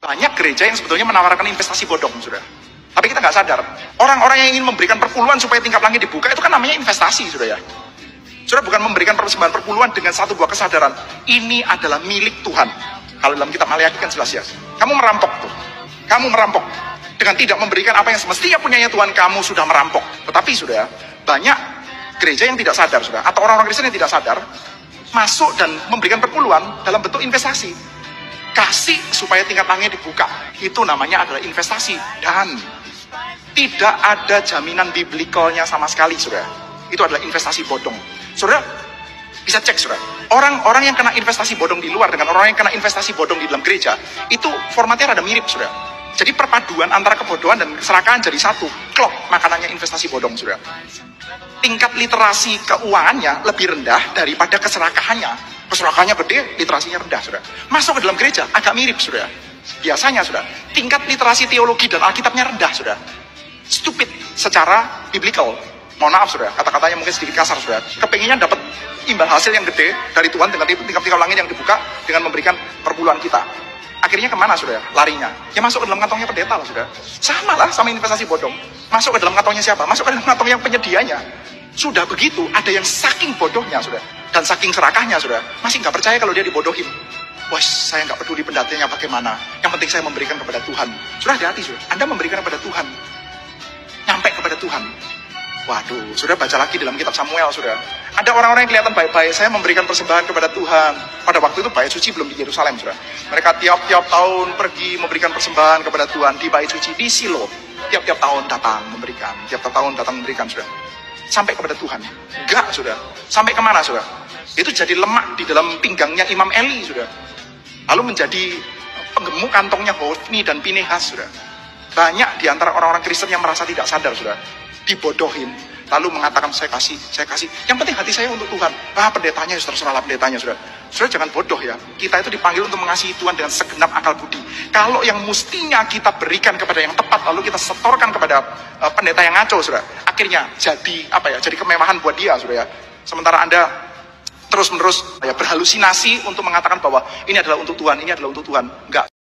Banyak gereja yang sebetulnya menawarkan investasi bodong, sudah. Tapi kita nggak sadar. Orang-orang yang ingin memberikan perpuluhan supaya tingkap langit dibuka, itu kan namanya investasi, sudah ya. Sudah bukan memberikan persembahan perpuluhan dengan satu buah kesadaran. Ini adalah milik Tuhan. Kalau dalam kitab Maleakhi kan jelas ya. Kamu merampok tuh. Kamu merampok. Dengan tidak memberikan apa yang semestinya punyanya Tuhan, kamu sudah merampok. Tetapi sudah, banyak gereja yang tidak sadar, sudah. Atau orang-orang Kristen yang tidak sadar, masuk dan memberikan perpuluhan dalam bentuk investasi. Kasih supaya tingkat langit dibuka. Itu namanya adalah investasi. Dan tidak ada jaminan biblikalnya sama sekali, saudara. Itu adalah investasi bodong. Saudara, bisa cek, saudara. Orang-orang yang kena investasi bodong di luar dengan orang yang kena investasi bodong di dalam gereja, itu formatnya rada mirip, saudara. Jadi perpaduan antara kebodohan dan keserakahan jadi satu. Klop, makanannya investasi bodong, saudara. Tingkat literasi keuangannya lebih rendah daripada keserakahannya. Keserakahannya gede, literasinya rendah, saudara. Masuk ke dalam gereja, agak mirip, saudara. Biasanya, saudara, tingkat literasi teologi dan Alkitabnya rendah, saudara. Stupid secara biblical. Mohon maaf, saudara, kata-katanya mungkin sedikit kasar, saudara. Kepenginnya dapat imbal hasil yang gede dari Tuhan dengan tingkap-tingkap langit yang dibuka dengan memberikan perpuluhan kita. Akhirnya kemana, saudara? Larinya. Ya masuk ke dalam kantongnya pendeta lah, saudara. Sama lah sama investasi bodong. Masuk ke dalam kantongnya siapa? Masuk ke dalam kantong yang penyedianya. Sudah begitu, ada yang saking bodohnya, saudara. Dan saking serakahnya, saudara. Masih nggak percaya kalau dia dibodohin. Wah, saya nggak peduli pendatangnya bagaimana. Yang penting saya memberikan kepada Tuhan. Sudah hati-hati, saudara. Anda memberikan kepada Tuhan. Nyampe kepada Tuhan. Waduh, sudah baca lagi dalam kitab Samuel, sudah. Ada orang-orang yang kelihatan baik-baik, saya memberikan persembahan kepada Tuhan. Pada waktu itu bait suci belum di Yerusalem, sudah. Mereka tiap-tiap tahun pergi memberikan persembahan kepada Tuhan di bait suci di Silo. Tiap-tiap tahun datang memberikan, tiap-tiap tahun datang memberikan, sudah. Sampai kepada Tuhan. Enggak, sudah. Sampai kemana, sudah? Itu jadi lemak di dalam pinggangnya Imam Eli, sudah. Lalu menjadi penggemuk kantongnya Hofni dan Pinehas, sudah. Banyak di antara orang-orang Kristen yang merasa tidak sadar, sudah. Dibodohin, lalu mengatakan saya kasih. Yang penting hati saya untuk Tuhan. Pendetanya terserahlah pendetanya, sudah. Sudah jangan bodoh ya. Kita itu dipanggil untuk mengasihi Tuhan dengan segenap akal budi. Kalau yang mestinya kita berikan kepada yang tepat, lalu kita setorkan kepada pendeta yang ngaco, sudah. Akhirnya jadi jadi kemewahan buat dia, sudah ya. Sementara Anda terus-menerus berhalusinasi untuk mengatakan bahwa ini adalah untuk Tuhan, ini adalah untuk Tuhan. Enggak.